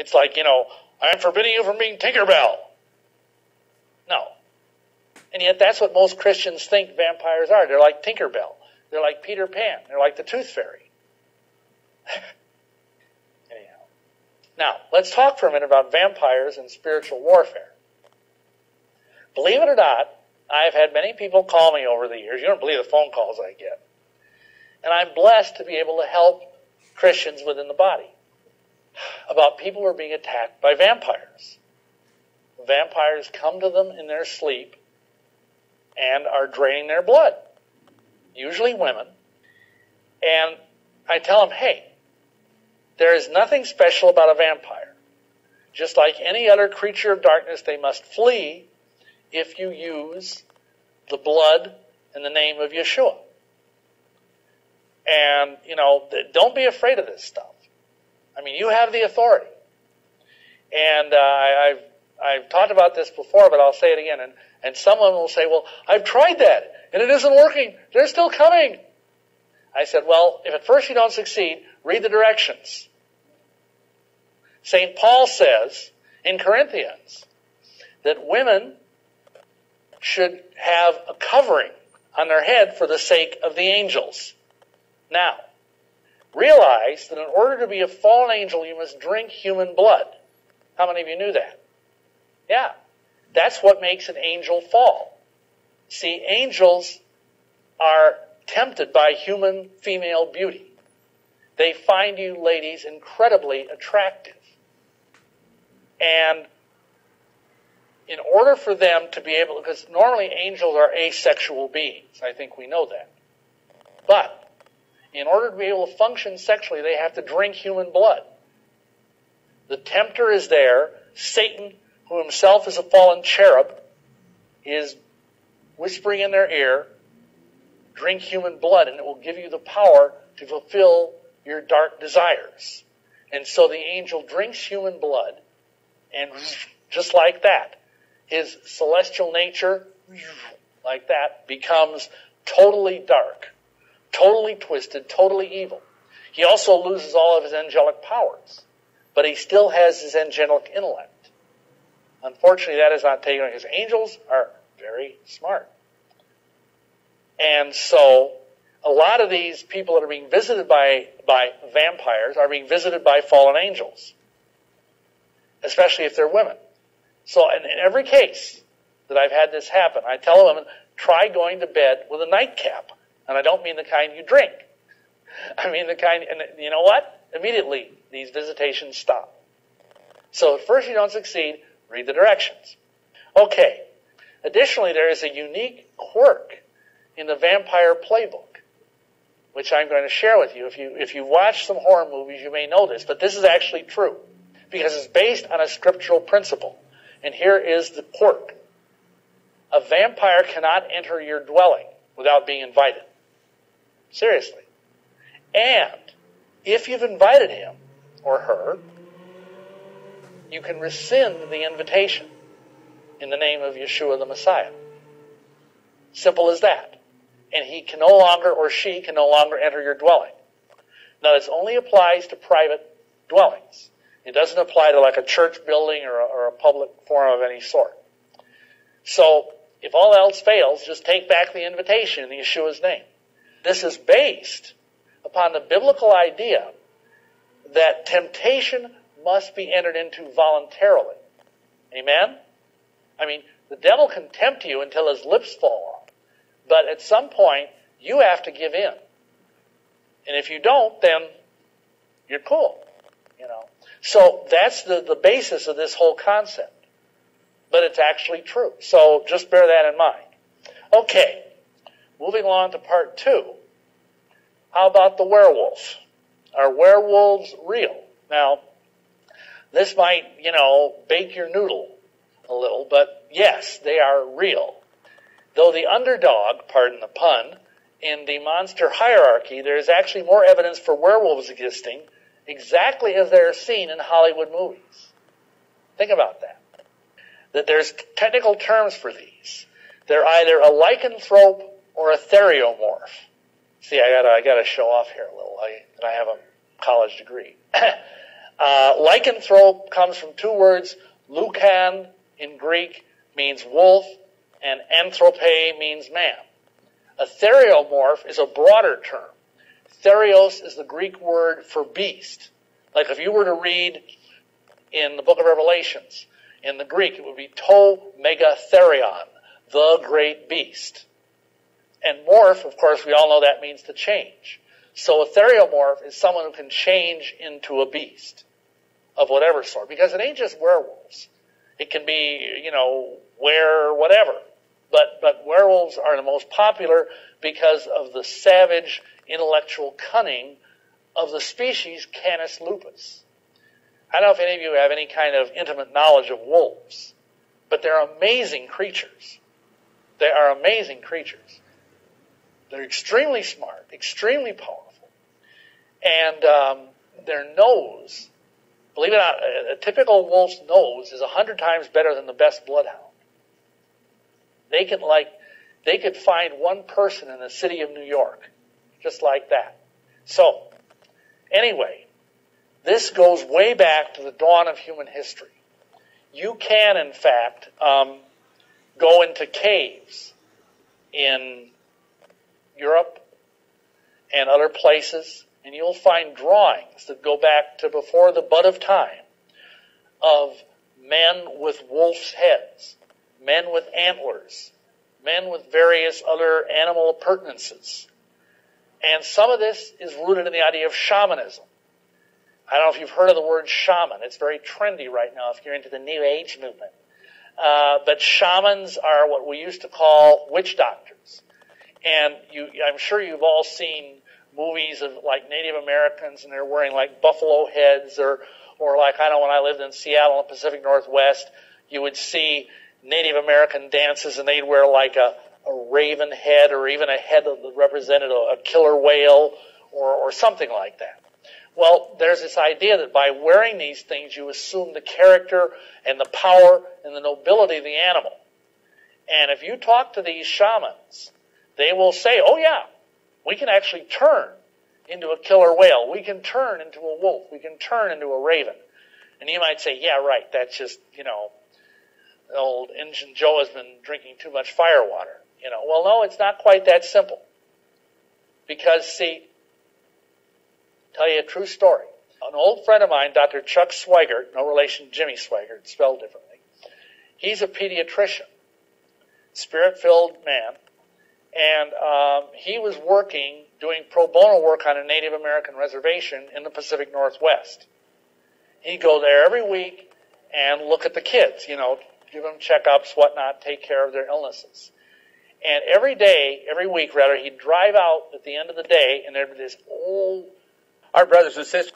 It's like, I'm forbidding you from being Tinkerbell. No. And yet that's what most Christians think vampires are. They're like Tinkerbell. They're like Peter Pan. They're like the Tooth Fairy. Anyhow. Now, let's talk for a minute about vampires and spiritual warfare. Believe it or not, I've had many people call me over the years. You don't believe the phone calls I get. And I'm blessed to be able to help Christians within the body about people who are being attacked by vampires. Vampires come to them in their sleep and are draining their blood, usually women. And I tell them, hey, there is nothing special about a vampire. Just like any other creature of darkness, they must flee if you use the blood and the name of Yeshua. And, don't be afraid of this stuff. I mean, you have the authority. And I've talked about this before, but I'll say it again. And someone will say, well, I've tried that, and it isn't working. They're still coming. I said, well, if at first you don't succeed, read the directions. St. Paul says in Corinthians that women should have a covering on their head for the sake of the angels. Now, realize that in order to be a fallen angel, you must drink human blood. How many of you knew that? Yeah. That's what makes an angel fall. See, angels are tempted by human female beauty. They find you ladies incredibly attractive. And in order for them to be able, because normally angels are asexual beings. I think we know that. But in order to be able to function sexually, they have to drink human blood. The tempter is there. Satan, who himself is a fallen cherub, is whispering in their ear, drink human blood, and it will give you the power to fulfill your dark desires. And so the angel drinks human blood, and just like that, his celestial nature, like that, becomes totally dark, totally twisted, totally evil. He also loses all of his angelic powers, but he still has his angelic intellect. Unfortunately, that is not taken away, because angels are very smart. And so a lot of these people that are being visited by vampires are being visited by fallen angels, especially if they're women. So in every case that I've had this happen, I tell a woman, try going to bed with a nightcap. And I don't mean the kind you drink. I mean the kind, and you know what? Immediately, these visitations stop. So at first you don't succeed, read the directions. Okay. Additionally, there is a unique quirk in the vampire playbook, which I'm going to share with you. If you watch some horror movies, you may know this, but this is actually true, because it's based on a scriptural principle. And here is the quirk. A vampire cannot enter your dwelling without being invited. Seriously. And if you've invited him or her, you can rescind the invitation in the name of Yeshua the Messiah. Simple as that. And he can no longer, or she can no longer enter your dwelling. Now, this only applies to private dwellings. It doesn't apply to like a church building or a public forum of any sort. So, if all else fails, just take back the invitation in Yeshua's name. This is based upon the biblical idea that temptation must be entered into voluntarily. Amen? I mean, the devil can tempt you until his lips fall off. But at some point, you have to give in. And if you don't, then you're cool. So that's the basis of this whole concept. But it's actually true. So just bear that in mind. Okay, moving along to part 2. How about the werewolves? Are werewolves real? Now, this might, bake your noodle a little, but yes, they are real. Though the underdog, pardon the pun, in the monster hierarchy, there is actually more evidence for werewolves existing exactly as they are seen in Hollywood movies. Think about that. That there's technical terms for these. They're either a lycanthrope or a theriomorph. See, I gotta show off here a little. I have a college degree. Lycanthrope comes from two words. Lucan in Greek means wolf, and anthrope means man. A theriomorph is a broader term. Therios is the Greek word for beast. Like if you were to read in the book of Revelations, in the Greek, it would be to megatherion, the great beast. And morph, of course, we all know that means to change. So a theriomorph is someone who can change into a beast of whatever sort. Because it ain't just werewolves. It can be, whatever. But werewolves are the most popular because of the savage intellectual cunning of the species Canis lupus. I don't know if any of you have any kind of intimate knowledge of wolves, but they're amazing creatures. They are amazing creatures. They're extremely smart, extremely powerful. And their nose, believe it or not, a typical wolf's nose is 100 times better than the best bloodhound. They could find one person in the city of New York, just like that. So, anyway, this goes way back to the dawn of human history. You can, in fact, go into caves in Europe and other places, and you'll find drawings that go back to before the bud of time of men with wolf's heads, men with antlers, men with various other animal appurtenances. And some of this is rooted in the idea of shamanism. I don't know if you've heard of the word shaman. It's very trendy right now if you're into the New Age movement. But shamans are what we used to call witch doctors. And I'm sure you've all seen movies of like Native Americans and they're wearing like buffalo heads or like, I know when I lived in Seattle in the Pacific Northwest, you would see Native American dances and they'd wear like a raven head or even a head that represented a killer whale or something like that. Well, there's this idea that by wearing these things, you assume the character and the power and the nobility of the animal. And if you talk to these shamans, they will say, oh yeah, we can actually turn into a killer whale. We can turn into a wolf. We can turn into a raven. And you might say, yeah, right, that's just, old Injun Joe has been drinking too much fire water. Well, no, it's not quite that simple. Because, see, tell you a true story. An old friend of mine, Dr. Chuck Swigert, no relation to Jimmy Swigert, spelled differently. He's a pediatrician, spirit-filled man, and he was doing pro bono work on a Native American reservation in the Pacific Northwest. He'd go there every week and look at the kids, give them checkups, whatnot, take care of their illnesses. And every week, he'd drive out at the end of the day, and there'd be this old... Our brothers and sisters,